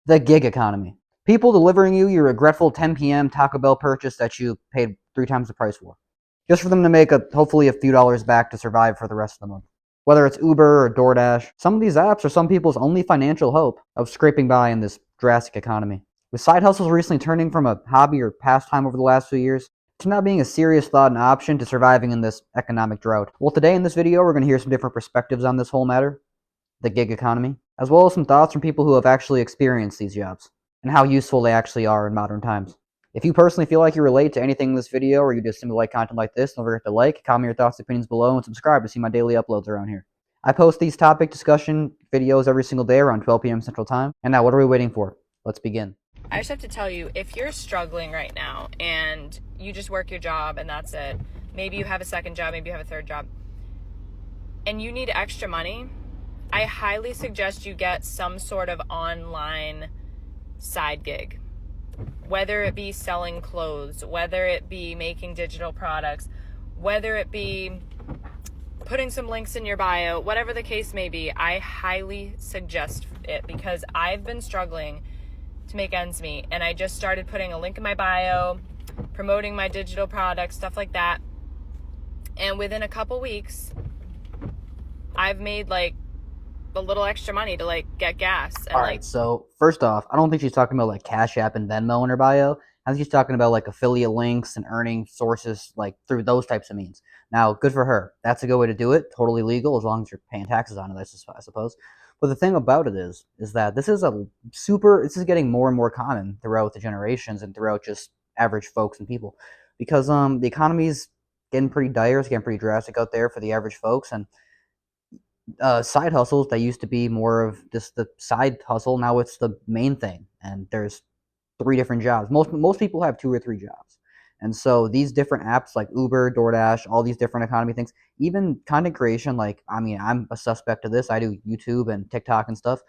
The gig economy. People delivering you your regretful 10 p.m. Taco Bell purchase that you paid 3 times the price for. Just for them to make hopefully a few dollars back to survive for the rest of the month. Whether it's Uber or DoorDash, some of these apps are some people's only financial hope of scraping by in this drastic economy. With side hustles recently turning from a hobby or pastime over the last few years to now being a serious thought and option to surviving in this economic drought. Well, today in this video, we're going to hear some different perspectives on this whole matter, the gig economy, as well as some thoughts from people who have actually experienced these jobs and how useful they actually are in modern times. If you personally feel like you relate to anything in this video, or you just simply like content like this, don't forget to like, comment your thoughts and opinions below, and subscribe to see my daily uploads around here. I post these topic discussion videos every single day around 12 p.m. Central Time. And now, what are we waiting for? Let's begin. I just have to tell you, if you're struggling right now and you just work your job and that's it, maybe you have a second job, maybe you have a third job, and you need extra money, I highly suggest you get some sort of online side gig. Whether it be selling clothes, whether it be making digital products, whether it be putting some links in your bio, whatever the case may be, I highly suggest it because I've been struggling to make ends meet, and I just started putting a link in my bio, promoting my digital products, stuff like that, and within a couple weeks I've made like a little extra money to like get gas. And Alright, so first off, I don't think she's talking about like Cash App and Venmo in her bio. I think she's talking about like affiliate links and earning sources like through those types of means. Now, good for her. That's a good way to do it. Totally legal as long as you're paying taxes on it, I suppose. But the thing about it is that this is getting more and more common throughout the generations and throughout just average folks and people, because the economy's getting pretty dire. It's getting pretty drastic out there for the average folks, and side hustles that used to be more of just the side hustle, now it's the main thing, and there's 3 different jobs. Most people have 2 or 3 jobs, and so these different apps like Uber, DoorDash, all these different economy things, even content creation. Like, I mean, I'm a suspect of this. I do YouTube and TikTok and stuff.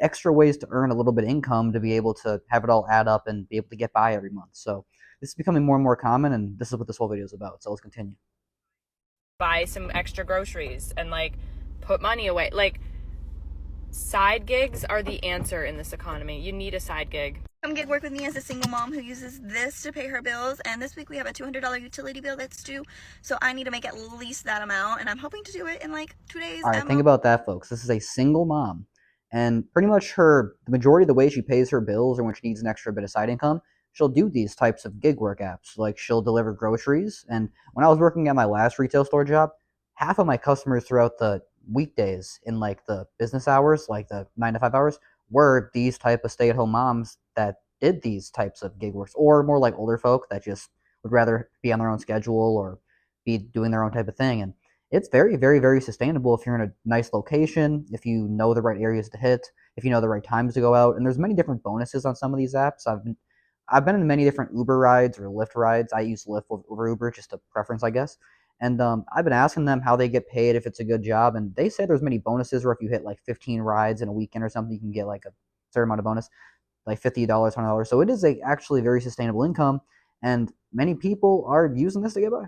Extra ways to earn a little bit of income to be able to have it all add up and be able to get by every month. So this is becoming more and more common, and this is what this whole video is about. So let's continue. buy some extra groceries and like put money away. Like, side gigs are the answer in this economy. You need a side gig. Come gig work with me as a single mom who uses this to pay her bills, and this week we have a $200 utility bill that's due, so I need to make at least that amount, and I'm hoping to do it in like 2 days. All right, think about that, folks. This is a single mom, and pretty much the majority of the way she pays her bills, or when she needs an extra bit of side income, she'll do these types of gig work apps. Like, she'll deliver groceries, and when I was working at my last retail store job, half of my customers throughout the weekdays in like the business hours, like the 9 to 5 hours, were these type of stay-at-home moms that did these types of gig works, or more like older folk that just would rather be on their own schedule or be doing their own type of thing. And it's very, very, very sustainable if you're in a nice location, if you know the right areas to hit, if you know the right times to go out. And there's many different bonuses on some of these apps. I've been in many different Uber rides or Lyft rides. I use Lyft over Uber, just a preference, I guess. And I've been asking them how they get paid, if it's a good job, and they say there's many bonuses, or if you hit like 15 rides in a weekend or something, you can get like a certain amount of bonus, like $50, $100. So it is actually very sustainable income, and many people are using this to get by.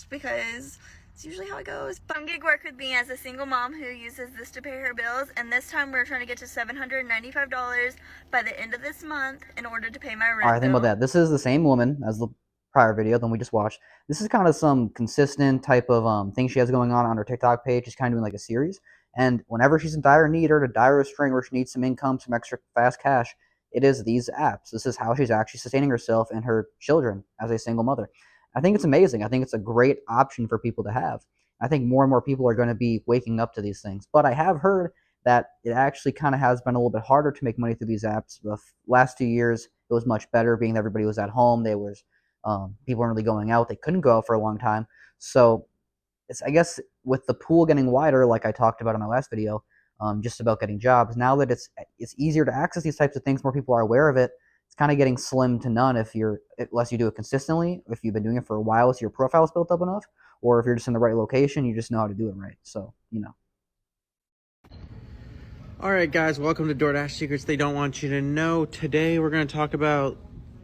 Because it's usually how it goes. Come gig work with me as a single mom who uses this to pay her bills, and this time we're trying to get to $795 by the end of this month in order to pay my rent. All right, think about that. This is the same woman as the prior video than we just watched. This is kind of some consistent type of thing she has going on her TikTok page. She's kind of doing like a series, and whenever she's in dire need or to dire string where she needs some income, some extra fast cash, it is these apps. This is how she's actually sustaining herself and her children as a single mother. I think it's amazing. I think it's a great option for people to have. I think more and more people are going to be waking up to these things. But I have heard that it actually kind of has been a little bit harder to make money through these apps. The last 2 years, it was much better, being that everybody was at home. People weren't really going out. They couldn't go out for a long time. So I guess with the pool getting wider, like I talked about in my last video, just about getting jobs, now that it's easier to access these types of things, more people are aware of it. It's kind of getting slim to none unless you do it consistently, if you've been doing it for a while, so your profile's built up enough, or if you're just in the right location, you just know how to do it right. So, Alright guys, welcome to DoorDash Secrets They Don't Want You to Know. Today we're going to talk about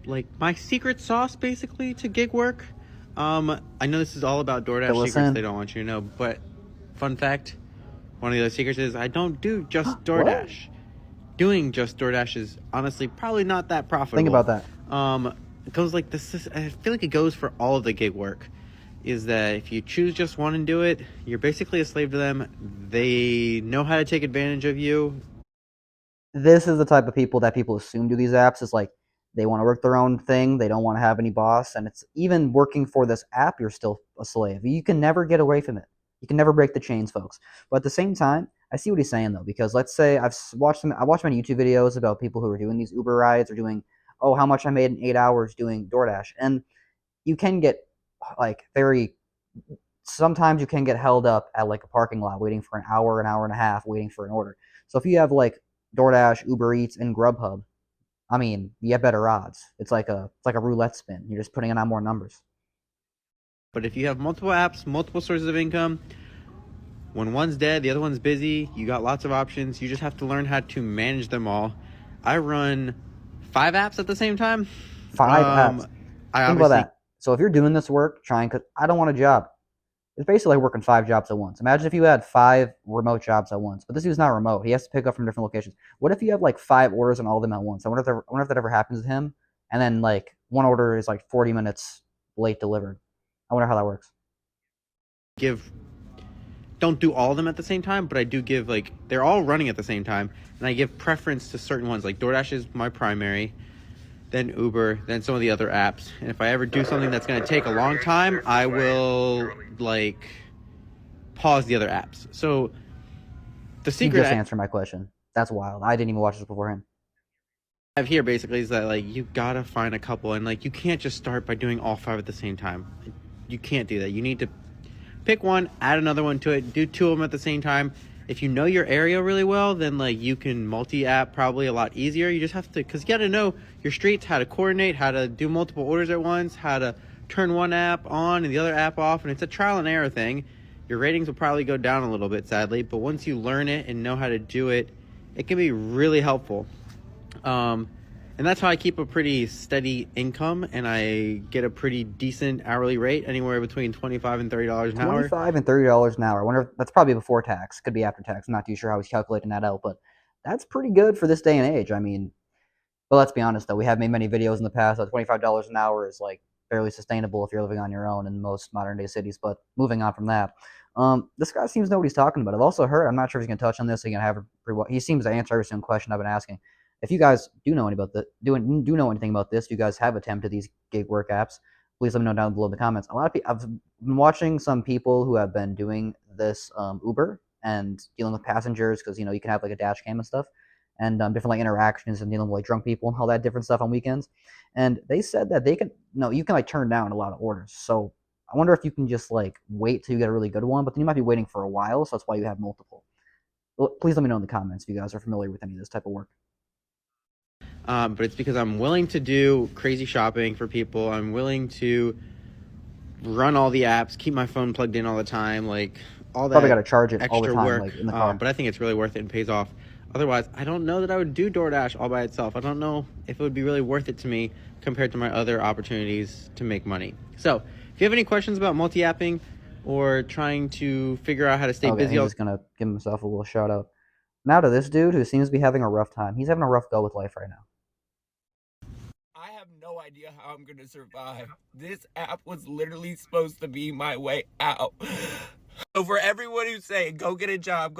like my secret sauce basically to gig work. I know this is all about DoorDash Secrets They Don't Want You to Know, but fun fact, one of the other secrets is I don't do just DoorDash. doing just DoorDash is honestly probably not that profitable. Think about that. It goes like this. I feel like it goes for all of the gig work. Is that if you choose just one and do it, you're basically a slave to them. They know how to take advantage of you. This is the type of people that people assume do these apps. Is like they want to work their own thing. They don't want to have any boss. And it's even working for this app, you're still a slave. You can never get away from it. You can never break the chains, folks. But at the same time, I see what he's saying though, because let's say I watched many YouTube videos about people who are doing these Uber rides or doing, oh, how much I made in 8 hours doing DoorDash, and you can get like very sometimes you can get held up at like a parking lot waiting for an hour and a half waiting for an order. So if you have like DoorDash, Uber Eats, and Grubhub, I mean, you have better odds. It's like a roulette spin. You're just putting in on more numbers. But if you have multiple apps, multiple sources of income, when one's dead, the other one's busy, you got lots of options. You just have to learn how to manage them all. I run 5 apps at the same time. 5 apps. Think about that. So if you're doing this work, because I don't want a job. It's basically like working 5 jobs at once. Imagine if you had 5 remote jobs at once. But this dude's not remote. He has to pick up from different locations. What if you have like 5 orders and all of them at once? I wonder if that ever happens to him. And then like one order is like 40 minutes late delivered. I wonder how that works. Don't do all of them at the same time, but I do give, like, they're all running at the same time, and I give preference to certain ones. Like DoorDash is my primary, then Uber, then some of the other apps. And if I ever do something that's going to take a long time, I will like pause the other apps. So the secret You just answered my question. That's wild. I didn't even watch this beforehand. I have here basically is that like you gotta find a couple, and like you can't just start by doing all 5 at the same time. You can't do that. You need to pick one, add another one to it, do 2 of them at the same time. If you know your area really well, then like you can multi-app probably a lot easier. You just have to, because you got to know your streets, how to coordinate, how to do multiple orders at once, how to turn one app on and the other app off, and it's a trial and error thing. Your ratings will probably go down a little bit, sadly, but once you learn it and know how to do it, it can be really helpful. And that's how I keep a pretty steady income, and I get a pretty decent hourly rate, anywhere between $25 and $30 an hour. $25 and $30 an hour. I wonder if that's probably before tax. Could be after tax. I'm not too sure how he's calculating that out, but that's pretty good for this day and age. I mean, but let's be honest though, we have made many videos in the past that $25 an hour is like barely sustainable if you're living on your own in most modern day cities. But moving on from that, this guy seems to know what he's talking about. I've also heard, I'm not sure if he's gonna touch on this. He seems to answer every single question I've been asking. If you guys do know know anything about this, if you guys have attempted these gig work apps, please let me know down below in the comments. A lot of people, I've been watching some people who have been doing this Uber and dealing with passengers, because you can have like a dash cam and stuff, and different like interactions and dealing with like drunk people and all that different stuff on weekends. And they said that you can like turn down a lot of orders. So I wonder if you can just like wait till you get a really good one, but then you might be waiting for a while, so that's why you have multiple. Well, please let me know in the comments if you guys are familiar with any of this type of work. But it's because I'm willing to do crazy shopping for people. I'm willing to run all the apps, keep my phone plugged in all the time, like all that. Probably got to charge it extra all the time, work. like in the car. But I think it's really worth it and pays off. Otherwise, I don't know that I would do DoorDash all by itself. I don't know if it would be really worth it to me compared to my other opportunities to make money. So if you have any questions about multi-apping or trying to figure out how to stay busy, he's just gonna give himself a little shout out. Now to this dude who seems to be having a rough time. He's having a rough go with life right now. I have no idea how I'm gonna survive. This app was literally supposed to be my way out. So for everyone who's saying, go get a job,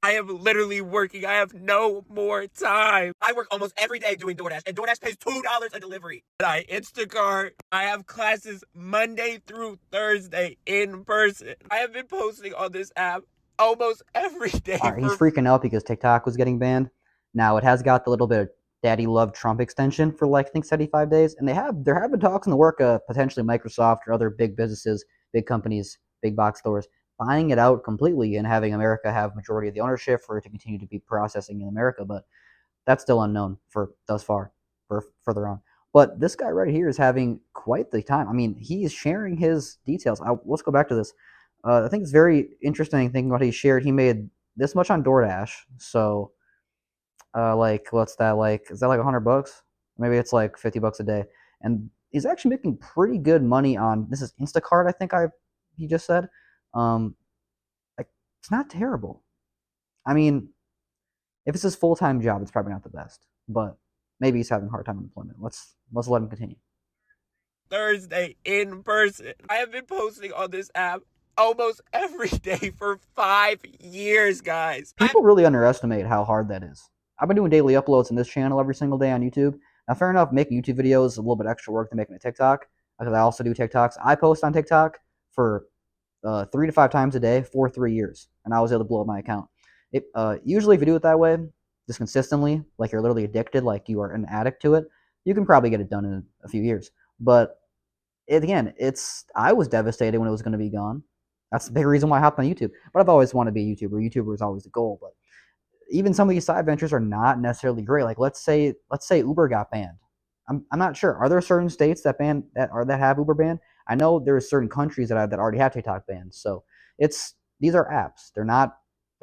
I am literally working. I have no more time. I work almost every day doing DoorDash, and DoorDash pays $2 a delivery. And I Instacart. I have classes Monday through Thursday in person. I have been posting on this app almost every day. All right, he's freaking out because TikTok was getting banned. Now it has got the little bit of Daddy Love Trump extension for like I think 75 days, and there have been talks in the work of potentially Microsoft or other big businesses, big companies, big box stores buying it out completely and having America have majority of the ownership for it to continue to be processing in America. But that's still unknown for thus far, for further on. But this guy right here is having quite the time. I mean, he is sharing his details. Let's go back to this. I think it's very interesting thinking what he shared. He made this much on DoorDash, so like what's that like? Is that like $100? Maybe it's like $50 a day, and he's actually making pretty good money on this is Instacart. I think he just said, like it's not terrible. I mean, If it's his full-time job, it's probably not the best, but maybe he's having a hard time with employment. Let's let him continue. Thursday in person. I have been posting on this app almost every day for 5 years, guys. People really underestimate how hard that is. I've been doing daily uploads in this channel every single day on YouTube. Now, fair enough, making YouTube videos is a little bit extra work than making a TikTok, because I also do TikToks. I post on TikTok for 3 to 5 times a day for 3 years, and I was able to blow up my account. Usually, if you do it that way, just consistently, like you're literally addicted, like you are an addict to it, you can probably get it done in a few years. But I was devastated when it was going to be gone. That's the big reason why I hopped on YouTube. But I've always wanted to be a YouTuber. YouTuber was always the goal. But even some of these side ventures are not necessarily great. Like let's say Uber got banned. I'm not sure. Are there certain states that have Uber banned? I know there's certain countries that already have TikTok banned. So these are apps. They're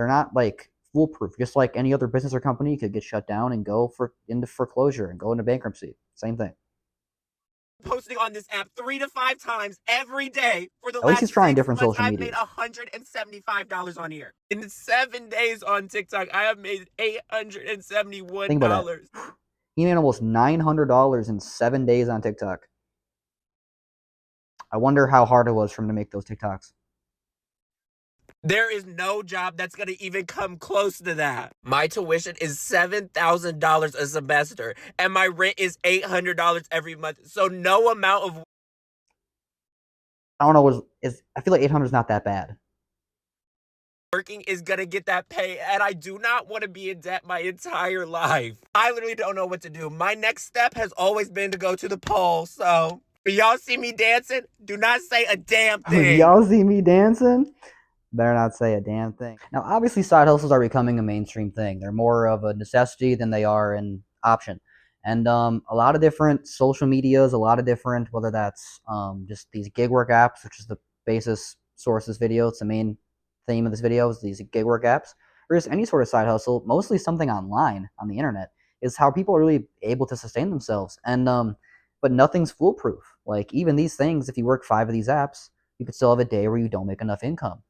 not like foolproof. Just like any other business or company could get shut down and go into foreclosure and go into bankruptcy. Same thing. Posting on this app 3 to 5 times every day for the At least last he's trying 6 different months. social I've made medias. $175 on here. In 7 days on TikTok, I have made $871. Think about that. He made almost $900 in 7 days on TikTok. I wonder how hard it was for him to make those TikToks. There is no job that's going to even come close to that. My tuition is $7,000 a semester, and my rent is $800 every month. So no amount of... I don't know, I feel like 800 is not that bad. Working is going to get that pay, and I do not want to be in debt my entire life. I literally don't know what to do. My next step has always been to go to the poll, so... When y'all see me dancing, do not say a damn thing. Y'all see me dancing? Better not say a damn thing. Now, obviously, side hustles are becoming a mainstream thing. They're more of a necessity than they are an option. And a lot of different social medias, a lot of different, whether that's just these gig work apps, which is the basis source of this video, it's the main theme of this video, is these gig work apps, or just any sort of side hustle, mostly something online on the internet, is how people are really able to sustain themselves. And but nothing's foolproof. Like even these things, if you work 5 of these apps, you could still have a day where you don't make enough income.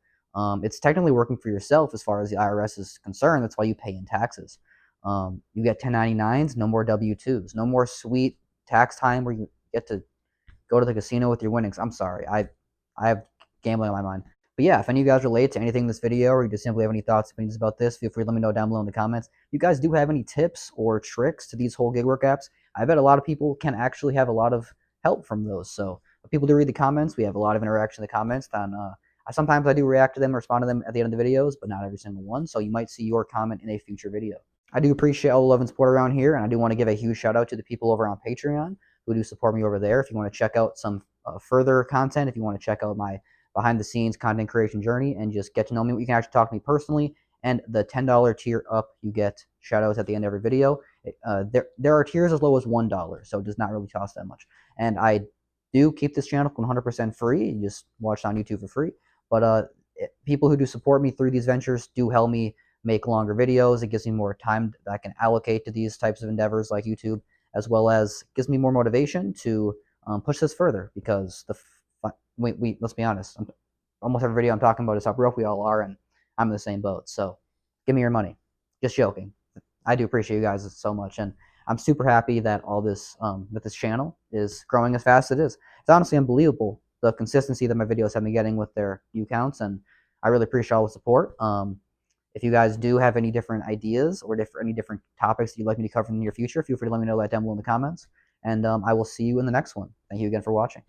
It's technically working for yourself as far as the IRS is concerned. That's why you pay in taxes. You get 1099s, no more W-2s, no more sweet tax time where you get to go to the casino with your winnings. I'm sorry, I have gambling on my mind. But yeah, if any of you guys relate to anything in this video, or you just simply have any thoughts, opinions about this, feel free to let me know down below in the comments. If you guys do have any tips or tricks to these whole gig work apps, I bet a lot of people can actually have a lot of help from those. So if people do read the comments, we have a lot of interaction in the comments. Sometimes I do react to them, respond to them at the end of the videos, but not every single one. So you might see your comment in a future video. I do appreciate all the love and support around here, and I do want to give a huge shout out to the people over on Patreon who do support me over there. If you want to check out some further content, if you want to check out my behind the scenes content creation journey and just get to know me, you can actually talk to me personally. And the $10 tier up, you get shout outs at the end of every video. There are tiers as low as $1, so it does not really cost that much. And I do keep this channel 100% free. You just watch it on YouTube for free. But people who do support me through these ventures do help me make longer videos. It gives me more time that I can allocate to these types of endeavors like YouTube, as well as gives me more motivation to push this further. Because let's be honest, almost every video I'm talking about is how broke we all are, and I'm in the same boat. So give me your money. Just joking. I do appreciate you guys so much, and I'm super happy that all this that this channel is growing as fast as it is. It's honestly unbelievable, the consistency that my videos have been getting with their view counts, and I really appreciate all the support. If you guys do have any different ideas or any different topics you'd like me to cover in the near future, feel free to let me know that down below in the comments, and I will see you in the next one. Thank you again for watching.